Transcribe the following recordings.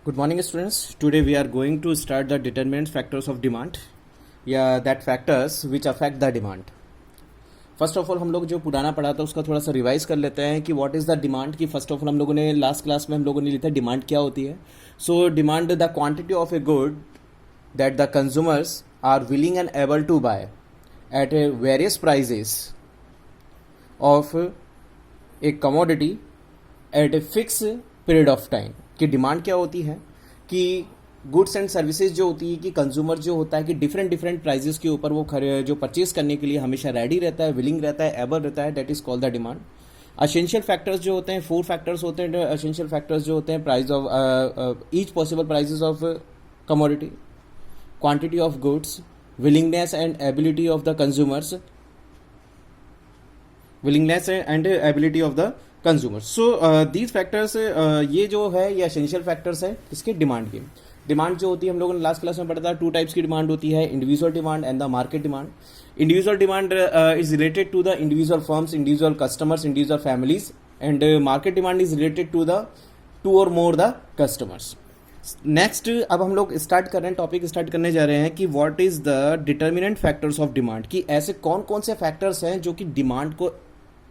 Good morning, students. Today we are going to start the determinant factors of demand, या that factors which affect the demand. First of all हम लोग जो पुराना पढ़ा था उसका थोड़ा सा रिवाइज कर लेते हैं कि व्हाट इज़ द डिमांड की फर्स्ट ऑफ ऑल हम लोगों ने लास्ट क्लास में हम लोगों ने लिखा डिमांड क्या होती है. So demand the quantity of a good that the consumers are willing and able to buy at a various prices of a commodity at a fix period of time. कि demand क्या होती है कि goods and services जो होती है कि consumer जो होता है कि डिफरेंट प्राइजेस के ऊपर वो जो परचेज करने के लिए हमेशा रेडी रहता है, विलिंग रहता है, एबल रहता है. That is called the demand. Essential factors जो होते हैं, 4 फैक्टर्स होते हैं एसेंशियल फैक्टर्स जो होते हैं. Price of each possible prices of commodity, quantity of goods, willingness and ability of the consumers, willingness and ability of the consumers. So these factors ये जो है ये एसेंशियल फैक्टर्स है इसके डिमांड के. डिमांड जो होती है हम लोगों ने लास्ट क्लास में पढ़ा था, 2 टाइप्स की डिमांड होती है, individual demand and the market demand. Individual demand is related to the individual firms, individual customers, individual families, and market demand is related to the 2 or more the customers. Next अब हम लोग start कर रहे हैं, topic start करने जा रहे हैं कि what is the determinant factors of demand. कि ऐसे कौन कौन से फैक्टर्स हैं जो कि डिमांड को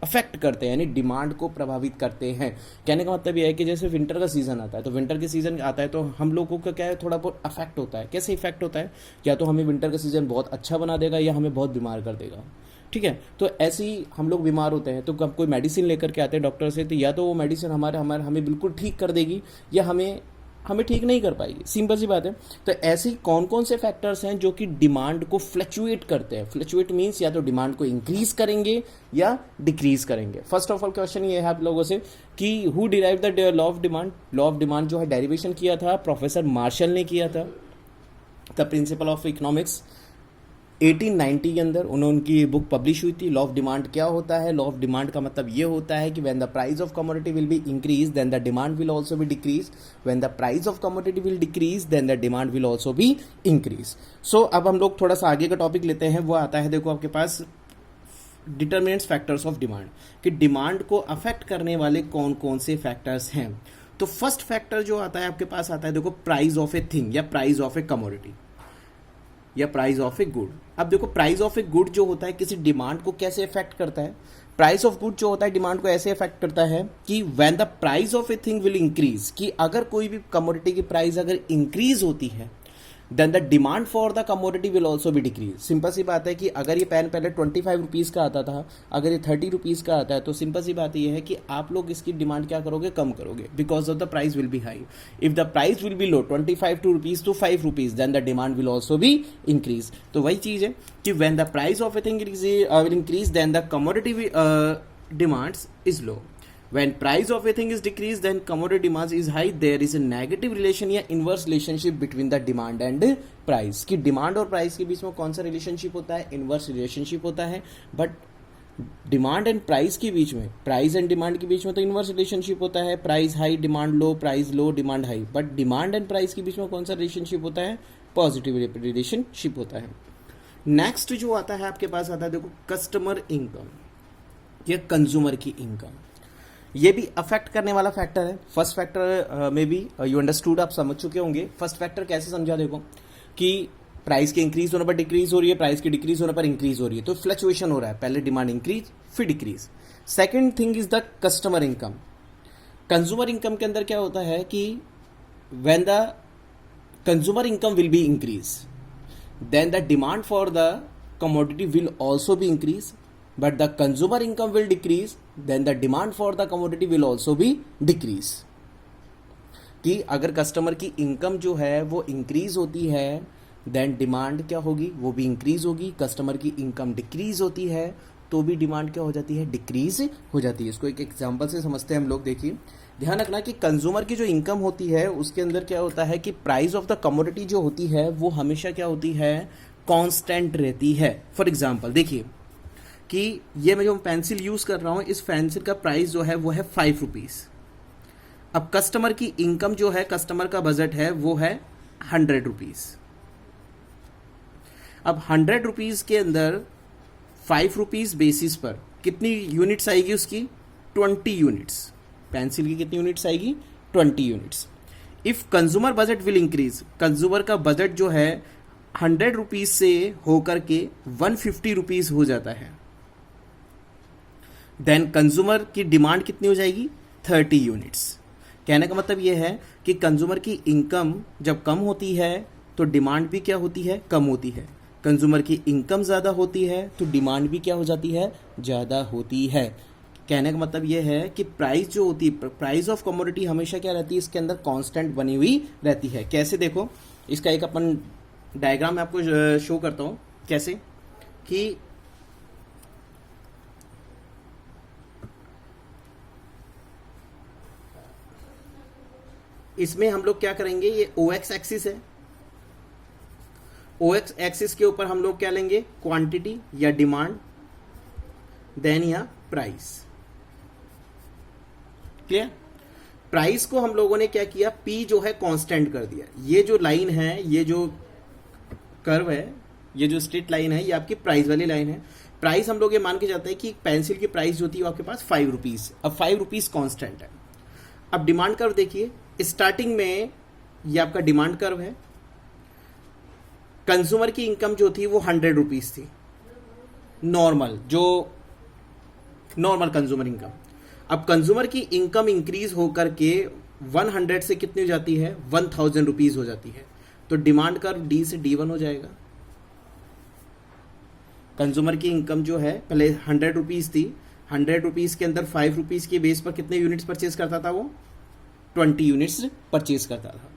अफेक्ट करते हैं, यानी डिमांड को प्रभावित करते हैं. कहने का मतलब यह है कि जैसे विंटर का सीजन आता है तो विंटर के सीजन आता है तो हम लोगों का क्या है थोड़ा बहुत अफेक्ट होता है. कैसे इफेक्ट होता है? या तो हमें विंटर का सीजन बहुत अच्छा बना देगा या हमें बहुत बीमार कर देगा. ठीक है, तो ऐसे ही हम लोग बीमार होते हैं तो कोई मेडिसिन लेकर के आते हैं डॉक्टर से, तो या तो वो मेडिसिन हमें बिल्कुल ठीक कर देगी या हमें ठीक नहीं कर पाएगी. सिंपल सी बात है. तो ऐसे कौन कौन से फैक्टर्स हैं जो कि डिमांड को फ्लक्चुएट करते हैं. फ्लक्चुएट मीन्स या तो डिमांड को इंक्रीज करेंगे या डिक्रीज करेंगे. फर्स्ट ऑफ ऑल क्वेश्चन ये है आप लोगों से कि who derive the law of demand. Law of demand जो है डेरिवेशन किया था प्रोफेसर मार्शल ने किया था, द प्रिंसिपल ऑफ इकोनॉमिक्स. 1890 के अंदर उनकी बुक पब्लिश हुई थी. लॉ ऑफ डिमांड क्या होता है? लॉ ऑफ डिमांड का मतलब ये होता है कि when the price of commodity will be increase then the demand will also be decrease, when the price of commodity will decrease then the demand will also be increase. So अब हम लोग थोड़ा सा आगे का टॉपिक लेते हैं. वो आता है देखो आपके पास डिटरमिनेंट्स फैक्टर्स ऑफ डिमांड, कि डिमांड को अफेक्ट करने वाले कौन कौन से फैक्टर्स हैं. तो फर्स्ट फैक्टर जो आता है आपके पास आता है देखो प्राइस ऑफ ए थिंग या प्राइस ऑफ ए कमोडिटी या प्राइस ऑफ ए गुड. अब देखो प्राइस ऑफ ए गुड जो होता है किसी डिमांड को कैसे इफेक्ट करता है. प्राइस ऑफ गुड जो होता है डिमांड को ऐसे इफेक्ट करता है कि when the price of a thing will increase, कि अगर कोई भी कमोडिटी की प्राइस अगर इंक्रीज होती है then the demand for the commodity will also भी डिक्रीज. सिंपल सी बात है कि अगर ये पेन पहले 25 रुपीज़ का आता था, अगर ये 30 रुपीज़ का आता है तो सिंपल सी बात ये है कि आप लोग इसकी डिमांड क्या करोगे? कम करोगे, because of the price will be high. If the price will be low 25 rupees to 5 rupees then the demand will also भी इंक्रीज. तो वही चीज़ है कि when the price of a thing will increase then the commodity demands is low. When price of a thing is decreased, then commodity demand is high. There is a negative relation या inverse relationship between the demand and price. कि demand और price के बीच में कौन सा relationship होता है? Inverse relationship होता है. But demand and price के बीच में, price and demand के बीच में तो inverse relationship होता है. Price high, demand low, price low, demand high. But demand and price के बीच में कौन सा relationship होता है? Positive relationship होता है. Next जो आता है आपके पास आता है देखो customer income या consumer की income. ये भी अफेक्ट करने वाला फैक्टर है. फर्स्ट फैक्टर में भी यू अंडरस्टूड, आप समझ चुके होंगे. फर्स्ट फैक्टर कैसे समझा देखो कि प्राइस के इंक्रीज होने पर डिक्रीज हो रही है, प्राइस के डिक्रीज होने पर इंक्रीज हो रही है, तो फ्लक्चुएशन हो रहा है. पहले डिमांड इंक्रीज फिर decrease. Second thing is the customer income. Consumer income के अंदर क्या होता है कि when the consumer income will be increase then the demand for the commodity will also be increase, but the consumer income will decrease then the demand for the commodity will also be decrease. कि अगर customer की income जो है वो increase होती है then demand क्या होगी? वो भी इंक्रीज होगी. कस्टमर की इनकम डिक्रीज होती है तो भी डिमांड क्या हो जाती है? डिक्रीज हो जाती है. इसको एक एग्जांपल से समझते हैं हम लोग. देखिए ध्यान रखना कि कंज्यूमर की जो इनकम होती है उसके अंदर क्या होता है कि प्राइस ऑफ द कमोडिटी जो होती है वो हमेशा क्या होती है? कांस्टेंट रहती है. फॉर एग्जांपल देखिए कि ये मैं जो पेंसिल यूज़ कर रहा हूँ इस पेंसिल का प्राइस जो है वो है 5 रुपीज़. अब कस्टमर की इनकम जो है, कस्टमर का बजट है वो है 100 रुपीज़. अब 100 रुपीज़ के अंदर 5 रुपीज़ बेसिस पर कितनी यूनिट्स आएगी उसकी? 20 यूनिट्स. पेंसिल की कितनी यूनिट्स आएगी? 20 units. If consumer budget will increase, consumer का बजट जो है 100 रुपीज से होकर के 150 रुपीज हो जाता है, देन कंज्यूमर की डिमांड कितनी हो जाएगी 30 यूनिट्स। कहने का मतलब यह है कि कंज्यूमर की इनकम जब कम होती है तो डिमांड भी क्या होती है, कम होती है। कंज्यूमर की इनकम ज़्यादा होती है तो डिमांड भी क्या हो जाती है, ज़्यादा होती है। कहने का मतलब यह है कि प्राइस जो होती है, प्राइस ऑफ कमोडिटी हमेशा क्या रहती है, इसके अंदर कांस्टेंट बनी हुई रहती है। कैसे देखो, इसका एक अपन डायग्राम मैं आपको शो करता हूं, कैसे कि इसमें हम लोग क्या करेंगे, ये OX एक्सिस है, OX एक्सिस के ऊपर हम लोग क्या लेंगे, क्वांटिटी या डिमांड, देन या प्राइस। क्लियर? प्राइस को हम लोगों ने क्या किया, P जो है कांस्टेंट कर दिया। ये जो लाइन है, ये जो कर्व है, ये जो स्ट्रेट लाइन है, ये आपकी प्राइस वाली लाइन है। प्राइस हम लोग ये मान के जाते हैं कि पेंसिल की प्राइस जो थी वो आपके पास 5 रुपीज। अब 5 रुपीज कॉन्स्टेंट है। अब डिमांड कर्व देखिए, स्टार्टिंग में ये आपका डिमांड कर्व है। कंज्यूमर की इनकम जो थी वो 100 रुपीज थी, नॉर्मल, जो नॉर्मल कंज्यूमर इनकम। अब कंज्यूमर की इनकम इंक्रीज होकर के 100 से कितनी हो जाती है, 1000 रुपीज हो जाती है। तो डिमांड कर्व D से D1 हो जाएगा। कंज्यूमर की इनकम जो है पहले 100 रुपीज थी, 100 रुपीज के अंदर 5 रुपीज के बेस पर कितने यूनिट्स परचेज करता था वो, 20 यूनिट्स परचेज करता था।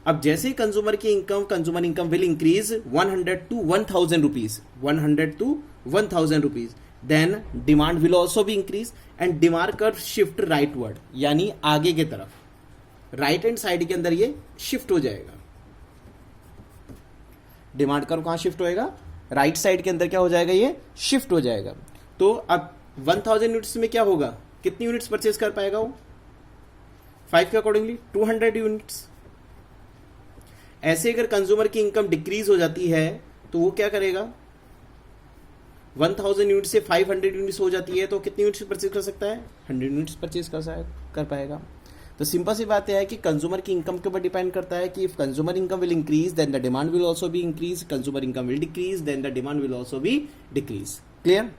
अब जैसे ही consumer income will increase 100 to 1000 rupees, 100 to 1000 rupees, then demand will also भी increase and demand curve shift rightward, यानी आगे की तरफ, राइट हैंड साइड के अंदर ये शिफ्ट हो जाएगा। डिमांड कर्व कहां शिफ्ट होएगा, राइट साइड के अंदर क्या हो जाएगा, ये शिफ्ट हो जाएगा। तो अब 1000 यूनिट्स में क्या होगा, कितनी यूनिट्स परचेज कर पाएगा वो, 5 के अकॉर्डिंगली 200 यूनिट्स। ऐसे अगर कंज्यूमर की इनकम डिक्रीज हो जाती है तो वो क्या करेगा, 1000 यूनिट से 500 यूनिट्स हो जाती है तो कितनी यूनिट्स परचेज कर सकता है, 100 यूनिट्स परचेज कर पाएगा। तो सिंपल सी बात है कि कंज्यूमर की इनकम के ऊपर डिपेंड करता है कि if consumer income will increase then the demand will also be increase, consumer income will decrease then the demand will also be decrease. Clear?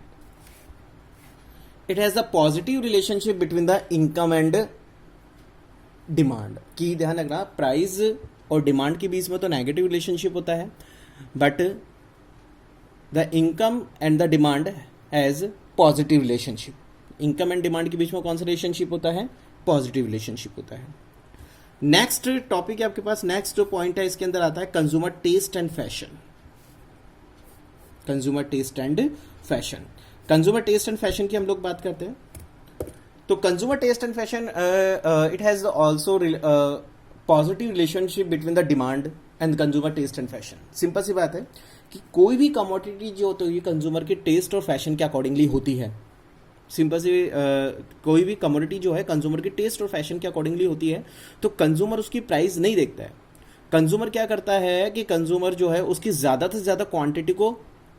It has a positive relationship between the income and demand. की ध्यान रखना, price और demand के बीच में तो negative relationship होता है, but the income and the demand has positive relationship. Income and demand के बीच में कौन सा रिलेशनशिप होता है, पॉजिटिव रिलेशनशिप होता है। नेक्स्ट टॉपिक है आपके पास, नेक्स्ट जो पॉइंट है इसके अंदर आता है consumer taste and fashion. Consumer taste and fashion, consumer taste and fashion की हम लोग बात करते हैं। तो consumer taste and fashion it has also positive relationship between the demand and consumer taste and fashion. Simple सी बात है कि कोई भी कमोडिटी जो होती है कंज्यूमर के टेस्ट और फैशन के अकॉर्डिंगली होती है। सिंपल सी कोई भी कमोडिटी जो है कंज्यूमर के टेस्ट और फैशन के अकॉर्डिंगली होती है, तो कंज्यूमर उसकी प्राइस नहीं देखता है। कंज्यूमर क्या करता है कि कंज्यूमर जो है उसकी ज़्यादा से ज़्यादा क्वांटिटी को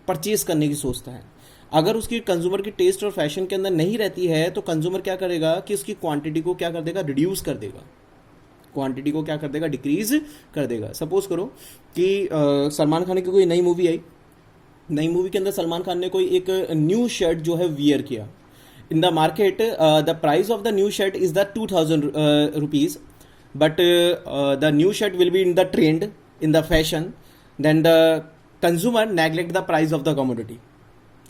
परचेज करने की सोचता है। अगर उसकी कंज्यूमर की टेस्ट और फैशन के अंदर नहीं रहती है तो कंज्यूमर क्या करेगा कि उसकी क्वांटिटी को क्या कर देगा, रिड्यूस कर देगा, क्वांटिटी को क्या कर देगा, डिक्रीज कर देगा। सपोज करो कि सलमान खान की कोई नई मूवी आई, नई मूवी के अंदर सलमान खान ने कोई एक न्यू शर्ट जो है वियर किया। In the market, the price of the new shirt is the 2000 rupees, but the new shirt will be in the trend, in the fashion. Then the consumer neglect the price of the commodity.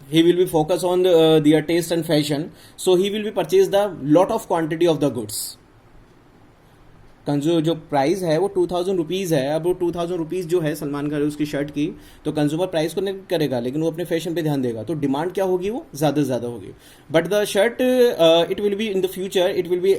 He will be focused on their taste and fashion, so he will be purchase the lot of quantity of the goods. जो price है वो 2000 rupees है। अब वो 2000 rupees जो है सलमान खान उसकी shirt की, तो कंज्यूमर प्राइस को नहीं करेगा लेकिन वो अपने फैशन पे ध्यान देगा, तो डिमांड क्या होगी, वो ज़्यादा से ज़्यादा होगी। But the shirt it will be in the future, it will be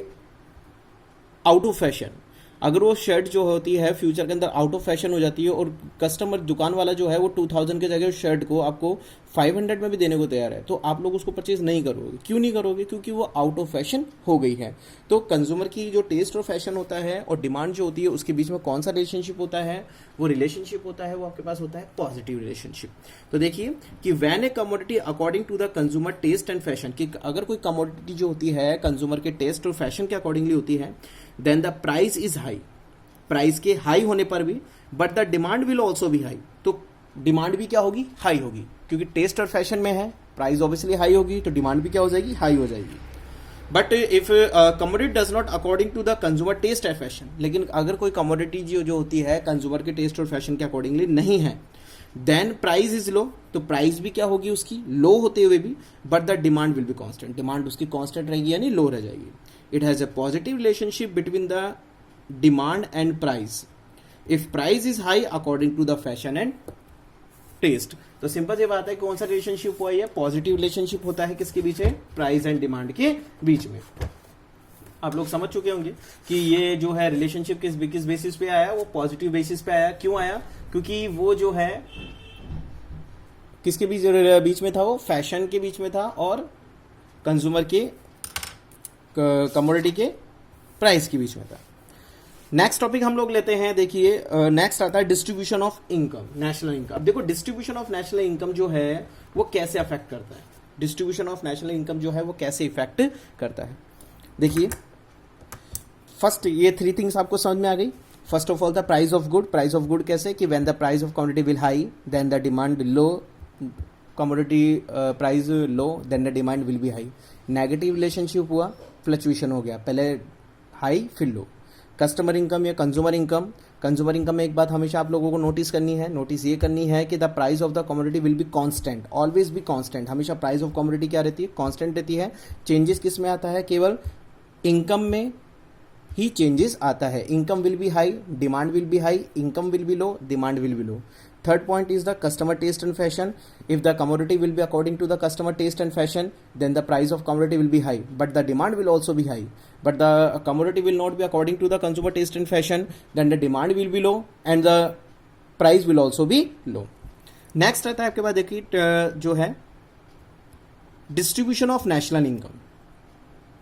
out of fashion. अगर वो शर्ट जो होती है फ्यूचर के अंदर आउट ऑफ फैशन हो जाती है और कस्टमर दुकान वाला जो है वो 2000 के जगह उस शर्ट को आपको 500 में भी देने को तैयार है, तो आप लोग उसको परचेज नहीं करोगे। क्यों नहीं करोगे? क्योंकि वो आउट ऑफ फैशन हो गई है। तो कंज्यूमर की जो टेस्ट और फैशन होता है और डिमांड जो होती है उसके बीच में कौन सा रिलेशनशिप होता है, वो रिलेशनशिप होता है वो आपके पास होता है पॉजिटिव रिलेशनशिप। तो देखिए कि when a commodity according to the consumer taste and fashion, कि अगर कोई कमोडिटी जो होती है कंज्यूमर के टेस्ट और फैशन के अकॉर्डिंगली होती है, then the price is high. Price के हाई होने पर भी, but the demand will also भी हाई। तो डिमांड भी क्या होगी, हाई होगी, क्योंकि टेस्ट और फैशन में है, प्राइस ऑब्वियसली हाई होगी तो डिमांड भी क्या हो जाएगी, हाई हो जाएगी। But if commodity does not according to the consumer taste and fashion, लेकिन अगर कोई कमोडिटी जो होती है कंज्यूमर के टेस्ट और फैशन के अकॉर्डिंगली नहीं है, देन प्राइस इज लो, तो प्राइस भी क्या होगी उसकी, लो होते हुए भी, but the demand will be constant, demand उसकी कांस्टेंट रहेगी यानी लो रह जाएगी। It has a positive relationship between the demand and price if price is high according to the fashion and taste. तो सिंपल सी बात है, कौन सा रिलेशनशिप हुआ है, पॉजिटिव रिलेशनशिप होता है किसके बीच है, प्राइस एंड डिमांड के बीच में। आप लोग समझ चुके होंगे कि ये जो है रिलेशनशिप किस बेसिस पे आया, वो पॉजिटिव बेसिस पे आया। क्यों आया, क्योंकि वो जो है किसके बीच में था, वो फैशन के बीच में था और कंज्यूमर के कमोडिटी के प्राइस के बीच में था। नेक्स्ट टॉपिक हम लोग लेते हैं, देखिए नेक्स्ट आता है distribution of income, national income. अब देखो डिस्ट्रीब्यूशन ऑफ नेशनल इनकम जो है वो कैसे अफेक्ट करता है, डिस्ट्रीब्यूशन ऑफ नेशनल इनकम जो है वो कैसे इफेक्ट करता है। देखिए फर्स्ट ये 3 थिंग्स आपको समझ में आ गई। First of all the price of good, price of good कैसे कि when the price of commodity will high then the demand low, commodity price low then the demand will be high. Negative relationship हुआ, fluctuation हो गया, पहले high फिर low. Customer income या consumer income, consumer income में एक बात हमेशा आप लोगों को नोटिस करनी है, नोटिस ये करनी है कि the price of the commodity will be constant, always be constant. हमेशा प्राइस ऑफ कमोडिटी क्या रहती है, कांस्टेंट रहती है। चेंजेस किस में आता है, केवल इनकम में ही चेंजेस आता है। Income will be high, demand will be high, income will be low, demand will be low. Third point is the customer taste and fashion. If the commodity will be according to the customer taste and fashion, then the price of commodity will be high, but the demand will also be high. But the commodity will not be according to the consumer taste and fashion, then the demand will be low and the price will also be low. Next आता है आपके पास देखिए जो है distribution of national income.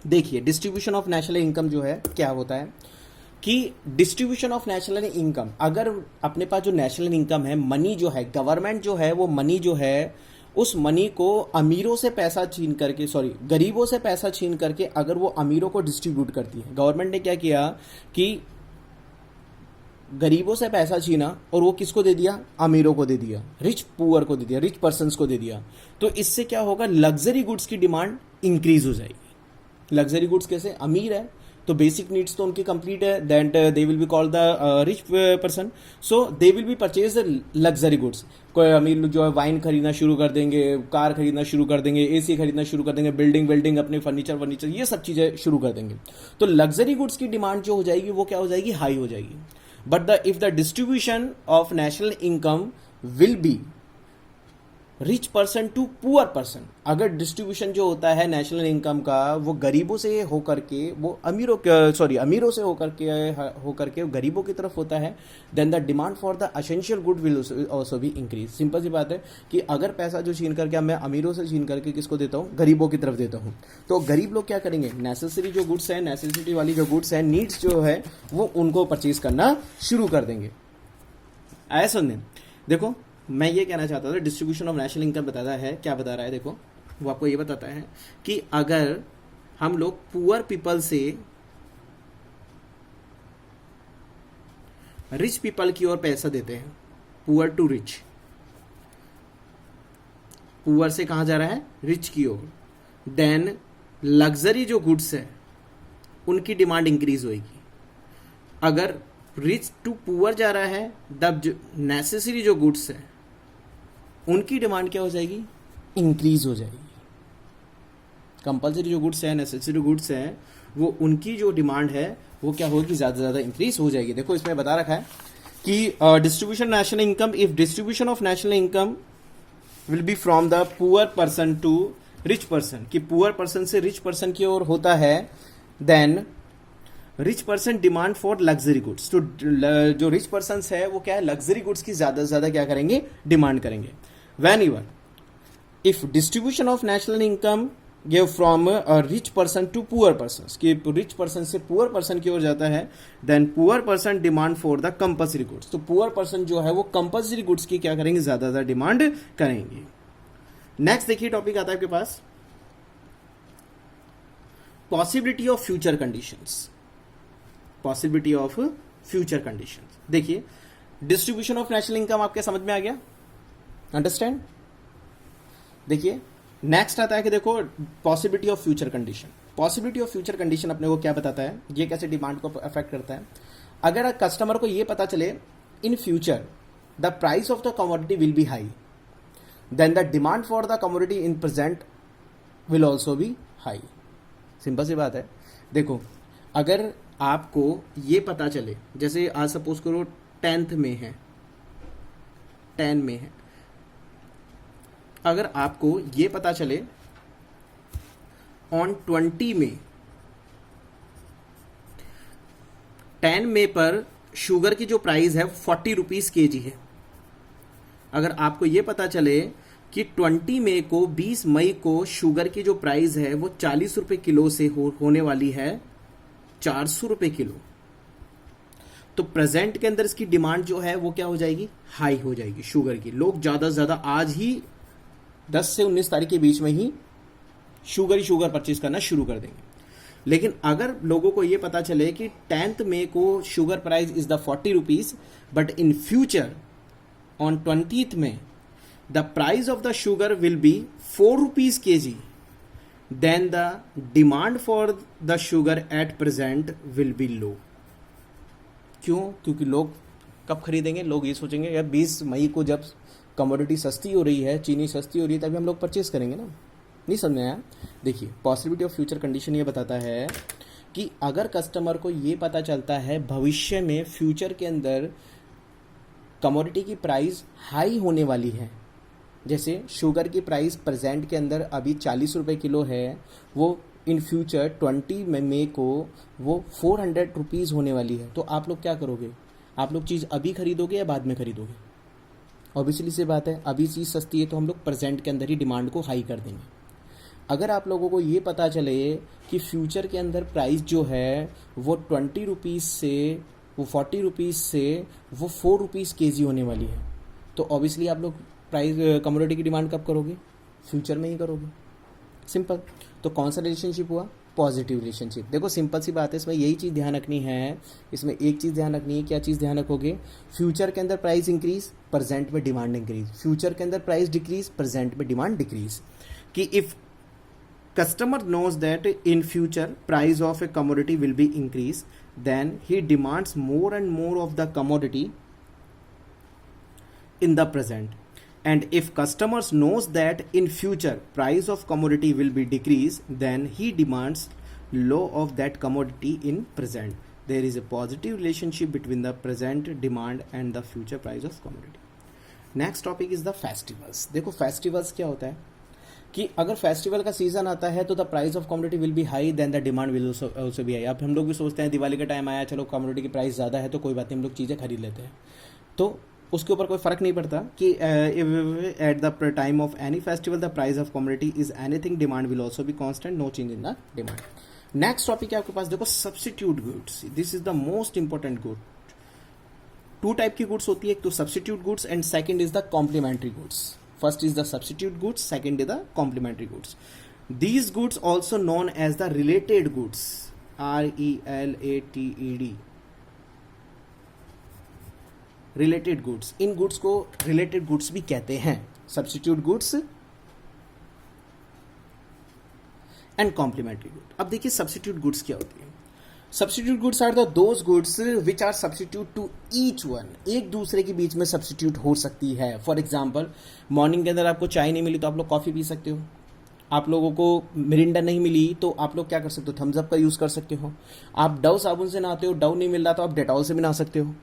देखिए distribution of national income जो है क्या होता है कि डिस्ट्रीब्यूशन ऑफ नेशनल इनकम, अगर अपने पास जो नेशनल इनकम है, मनी जो है, गवर्नमेंट जो है वो मनी जो है उस मनी को अमीरों से पैसा छीन करके, गरीबों से पैसा छीन करके अगर वो अमीरों को डिस्ट्रीब्यूट करती है। गवर्नमेंट ने क्या किया कि गरीबों से पैसा छीना और वो किसको दे दिया, अमीरों को दे दिया, रिच पुअर को दे दिया, रिच पर्सन्स को दे दिया। तो इससे क्या होगा, लग्जरी गुड्स की डिमांड इंक्रीज हो जाएगी। लग्जरी गुड्स कैसे, अमीर है तो बेसिक नीड्स तो उनकी कंप्लीट है, that they will be called the rich person, so they will be purchase luxury goods. कोई अमीर लोग जो है वाइन खरीदना शुरू कर देंगे, कार खरीदना शुरू कर देंगे, एसी खरीदना शुरू कर देंगे, बिल्डिंग अपने फर्नीचर ये सब चीजें शुरू कर देंगे। तो लग्जरी गुड्स की डिमांड जो हो जाएगी वो क्या हो जाएगी, हाई हो जाएगी। But if the distribution of national income will be rich person to poor person, अगर डिस्ट्रीब्यूशन जो होता है नेशनल इनकम का वो गरीबों से होकर के वो अमीरों से होकर के गरीबों की तरफ होता है, then the demand for the essential good will also भी इंक्रीज। सिंपल सी बात है कि अगर पैसा जो छीन करके मैं अमीरों से छीन करके किसको देता हूँ, गरीबों की तरफ देता हूँ, तो गरीब लोग क्या करेंगे, नेसेसरी जो गुड्स है, नेसेसिटी वाली जो गुड्स है, नीड्स जो है वो उनको परचेज करना शुरू कर देंगे। आया सुनने, देखो मैं ये कहना चाहता था, डिस्ट्रीब्यूशन ऑफ नेशनल इनकम बताता है, क्या बता रहा है, देखो वो आपको ये बताता है कि अगर हम लोग पुअर पीपल से रिच पीपल की ओर पैसा देते हैं, पुअर टू रिच, पुअर से कहां जा रहा है, रिच की ओर, देन लग्जरी जो गुड्स है उनकी डिमांड इंक्रीज होगी। अगर रिच टू पुअर जा रहा है, तब जो नेसेसरी जो गुड्स है उनकी डिमांड क्या हो जाएगी, इंक्रीज हो जाएगी। कंपलसरी जो गुड्स है, नेसेसरी गुड्स है, वो उनकी जो डिमांड है वो क्या होगी, ज्यादा से ज्यादा इंक्रीज हो जाएगी। देखो इसमें बता रखा है कि distribution national income, if distribution of national income will be from the poor person to rich person, कि पुअर पर्सन से रिच पर्सन की ओर होता है, then rich person demand for luxury goods. तो जो रिच पर्सन है वो क्या है, लग्जरी गुड्स की ज्यादा से ज्यादा क्या करेंगे, डिमांड करेंगे। Whenever if distribution of national income give from a rich person to poor persons, कि rich person से poor person की ओर जाता है, then poor person demand for the compulsory goods, तो poor person जो है वो compulsory goods की क्या करेंगे, ज्यादा ज्यादा डिमांड करेंगे। नेक्स्ट देखिए टॉपिक आता है आपके पास possibility of future conditions, possibility of future condition. देखिए डिस्ट्रीब्यूशन ऑफ नेशनल इनकम आपके समझ में आ गया, अंडरस्टैंड। देखिए नेक्स्ट आता है कि देखो possibility of future condition. Possibility of future condition अपने को क्या बताता है, ये कैसे डिमांड को अफेक्ट करता है। अगर कस्टमर को ये पता चले in future the price of the commodity will be high, then the demand for the commodity in present will also be high. Simple सी बात है। देखो अगर आपको ये पता चले, जैसे आज सपोज करो 10th में है, 10 में है, अगर आपको ये पता चले ऑन 20 में 10 मई पर शुगर की जो प्राइस है 40 रुपीज केजी है, अगर आपको ये पता चले कि 20 मई को 20 मई को शुगर की जो प्राइस है वो 40 रुपए किलो से होने वाली है 400 रुपए किलो, तो प्रेजेंट के अंदर इसकी डिमांड जो है वो क्या हो जाएगी, हाई हो जाएगी शुगर की। लोग ज्यादा से ज्यादा आज ही 10 से 19 तारीख के बीच में ही शुगर परचेज करना शुरू कर देंगे। लेकिन अगर लोगों को ये पता चले कि 10th मई को sugar price is the 40 rupees, but in future on 20th में the price of the sugar will be 4 rupees kg, then the demand for the sugar at present will be low. क्यों? क्योंकि लोग कब खरीदेंगे, लोग ये सोचेंगे यार 20 मई को जब कमोडिटी सस्ती हो रही है, चीनी सस्ती हो रही है, तभी हम लोग परचेज करेंगे ना। नहीं समझ आया? देखिए पॉसिबिलिटी ऑफ फ्यूचर कंडीशन ये बताता है कि अगर कस्टमर को ये पता चलता है भविष्य में फ्यूचर के अंदर कमोडिटी की प्राइस हाई होने वाली है, जैसे शुगर की प्राइस प्रेजेंट के अंदर अभी 40 रुपए किलो है, वो इन फ्यूचर 20 मई को वो 400 रुपीज़ होने वाली है, तो आप लोग क्या करोगे? आप लोग चीज़ अभी खरीदोगे या बाद में खरीदोगे? ऑब्वियसली सी बात है, अभी चीज़ सस्ती है तो हम लोग प्रेजेंट के अंदर ही डिमांड को हाई कर देंगे। अगर आप लोगों को ये पता चले कि फ्यूचर के अंदर प्राइस जो है वो 20 रुपीज़ से वो 40 रुपीज़ से वो 4 रुपीज़ केजी होने वाली है, तो ऑब्वियसली आप लोग प्राइस कमोडिटी की डिमांड कब करोगे? फ्यूचर में ही करोगे। सिंपल। तो कौन सा रिलेशनशिप हुआ? Positive relationship. देखो सिंपल सी बात है, इसमें यही चीज़ ध्यान रखनी है, इसमें एक चीज़ ध्यान रखनी है। क्या चीज़ ध्यान रखोगे? फ्यूचर के अंदर प्राइस इंक्रीज, प्रेजेंट में डिमांड इंक्रीज। फ्यूचर के अंदर प्राइस डिक्रीज, प्रेजेंट में डिमांड डिक्रीज। कि if customer knows that in future price of a commodity will be increased, then he demands more and more of the commodity in the present. And if customers knows that in future price of commodity will be decreased, then he demands low of that commodity in present. There is a positive relationship between the present demand and the future price of commodity. Next topic is the festivals. देखो festivals क्या होता है कि अगर festival का season आता है तो the price of commodity will be high, then the demand will also be high. अब हम लोग भी सोचते हैं दिवाली का टाइम आया, चलो कमोडिटी की प्राइस ज़्यादा है तो कोई बात नहीं, हम लोग चीज़ें खरीद लेते हैं, तो उसके ऊपर कोई फर्क नहीं पड़ता कि at the time of any festival the price of commodity is anything, demand will also be constant, no change in the demand. Next topic है आपके पास, देखो substitute goods. This is the most important good. Two type की goods होती है, एक तो substitute goods and second is the complementary goods. First is the substitute goods, second is the complementary goods. These goods also known as the related goods, RELATED, related goods. In goods को related goods भी कहते हैं, substitute goods and complementary good. अब देखिए substitute goods क्या होती है। Substitute goods are those goods which are substitute to each one. एक दूसरे के बीच में substitute हो सकती है। फॉर एग्जाम्पल मॉर्निंग के अंदर आपको चाय नहीं मिली तो आप लोग कॉफ़ी पी सकते हो, आप लोगों को मिरिंडा नहीं मिली तो आप लोग क्या कर सकते हो? थम्स अप का यूज़ कर सकते हो। आप डव साबुन से नहाते हो, डव नहीं मिल रहा तो आप डेटॉल से भी नहा सकते हो।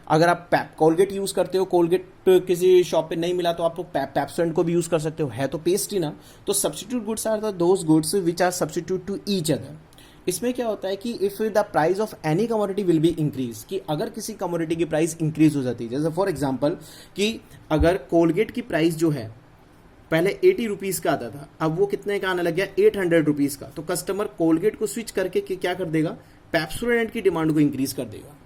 अगर आप कोलगेट यूज़ करते हो, कोलगेट किसी शॉप पे नहीं मिला तो आप लोग पेप्सोडेंट को भी यूज़ कर सकते हो, है तो पेस्ट ही ना। तो substitute goods are those goods which are substitute to each other. इसमें क्या होता है कि if the price of any commodity will be increase, कि अगर किसी कमोडिटी की प्राइस इंक्रीज हो जाती है, जैसे फॉर एग्जांपल कि अगर कोलगेट की प्राइस जो है पहले 80 रुपीज़ का आता था, अब वो कितने का आने लग गया? 800 रुपीज़ का, तो कस्टमर कोलगेट को स्विच करके क्या कर देगा? पेप्सोडेंट की डिमांड को इंक्रीज कर देगा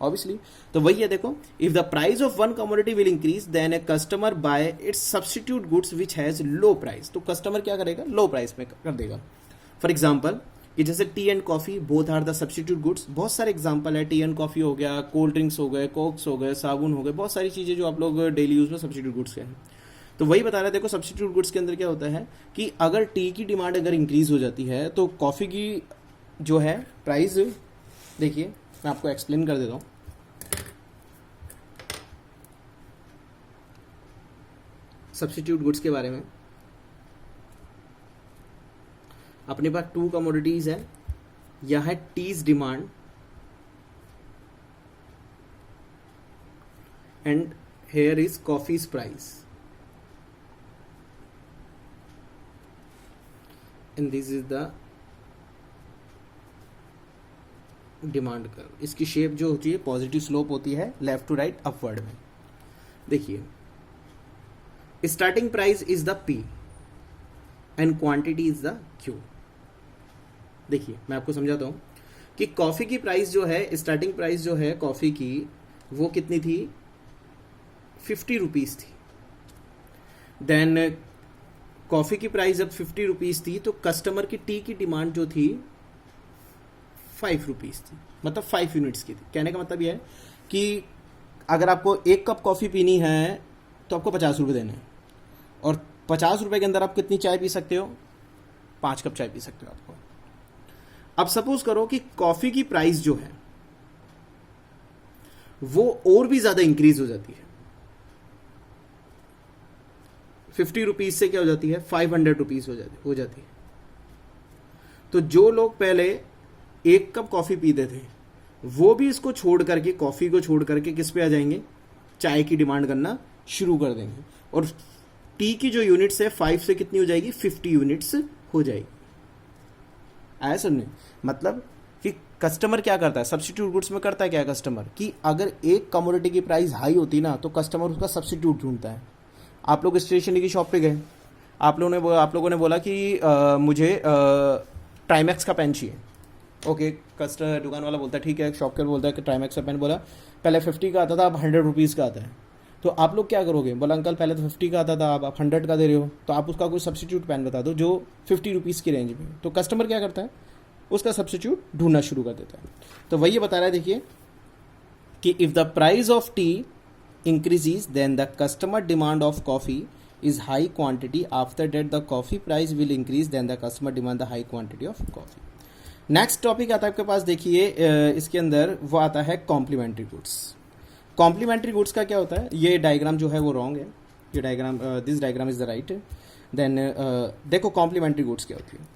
ऑब्वियसली। तो वही है, देखो if the price of one commodity will increase then a customer buy its substitute goods which has low price, तो कस्टमर क्या करेगा? लो प्राइस में कर देगा। फॉर एग्जाम्पल कि जैसे tea and coffee both are the substitute goods. बहुत सारे एग्जांपल है, टी एंड कॉफ़ी हो गया, कोल्ड ड्रिंक्स हो गए, कोक्स हो गए, साबुन हो गए, बहुत सारी चीज़ें जो आप लोग डेली यूज़ में सब्स्टिट्यूट गुड्स के हैं। तो वही बता रहा है, देखो सब्स्टिट्यूट गुड्स के अंदर क्या होता है कि अगर टी की डिमांड अगर इंक्रीज हो जाती है तो कॉफ़ी की जो है प्राइस, देखिए मैं आपको एक्सप्लेन कर देता हूँ। सब्स्टिट्यूट गुड्स के बारे में अपने पास टू कमोडिटीज है, यह है tea's demand and here is coffee's price, and this is the demand curve. इसकी शेप जो होती है पॉजिटिव स्लोप होती है, लेफ्ट टू राइट अपवर्ड में। देखिए starting price is the P and quantity is the Q. देखिए मैं आपको समझाता हूं कि कॉफी की प्राइस जो है, स्टार्टिंग प्राइस जो है कॉफी की, वो कितनी थी, 50 रुपीज थी। देन कॉफी की प्राइस जब 50 रुपीज थी तो कस्टमर की टी की डिमांड जो थी 5 रुपीज थी, मतलब 5 यूनिट्स की थी। कहने का मतलब यह है कि अगर आपको एक कप कॉफी पीनी है तो आपको 50 रुपये देने हैं, और 50 रुपये के अंदर आप कितनी चाय पी सकते हो, 5 कप चाय पी सकते हो आपको। अब सपोज करो कि कॉफी की प्राइस जो है वो और भी ज्यादा इंक्रीज हो जाती है, 50 रुपीज से क्या हो जाती है, 500 रुपीज हो जाती है। तो जो लोग पहले एक कप कॉफी पीते थे वो भी इसको छोड़ करके, कॉफी को छोड़ करके किस पे आ जाएंगे, चाय की डिमांड करना शुरू कर देंगे। और टी की जो यूनिट्स है 5 से कितनी हो जाएगी, 50 यूनिट्स हो जाएगी। आया सुनने, मतलब कि कस्टमर क्या करता है, सब्स्टिट्यूट गुड्स में करता है क्या कस्टमर, कि अगर एक कमोडिटी की प्राइस हाई होती ना तो कस्टमर उसका सब्स्टिट्यूट ढूंढता है। आप लोग स्टेशनरी की शॉप पे गए, आप लोगों ने बोला कि मुझे ट्राइमैक्स का पेन चाहिए। ओके, कस्टमर दुकान वाला बोलता है ठीक है, शॉपकीपर बोलता है कि ट्राइमैक्स का पेन, बोला पहले 50 का आता था, अब 100 रुपीज़ का आता है। तो आप लोग क्या करोगे, बोला अंकल पहले तो 50 का आता था, अब आप 100 का दे रहे हो, तो आप उसका कोई सब्स्टिट्यूट पेन बता दो जो 50 रुपीज़ की रेंज में। तो कस्टमर क्या करता है, उसका सब्स्टिट्यूट ढूंढना शुरू कर देता है। तो वही बता रहा है, देखिए कि if the price of T increases then the customer demand of coffee is high quantity, after that the coffee price will increase then the customer demand the high quantity of coffee। Next topic आता है आपके पास, देखिए इसके अंदर वो आता है complementary goods. Complementary goods का क्या होता है, ये डायग्राम जो है वो रॉन्ग है, ये diagram, this diagram is the right. देन देखो कॉम्प्लीमेंट्री गुड्स क्या होती है।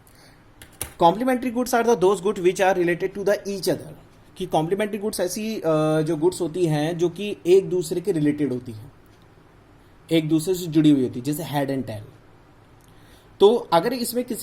Complementary goods are the those good which are related to the each other, कि कॉम्प्लीमेंट्री गुड्स ऐसी जो गुड्स होती हैं जो कि एक दूसरे के रिलेटेड होती हैं, एक दूसरे से जुड़ी हुई होती है, जैसे हेड एंड टेल। तो अगर इसमें किसी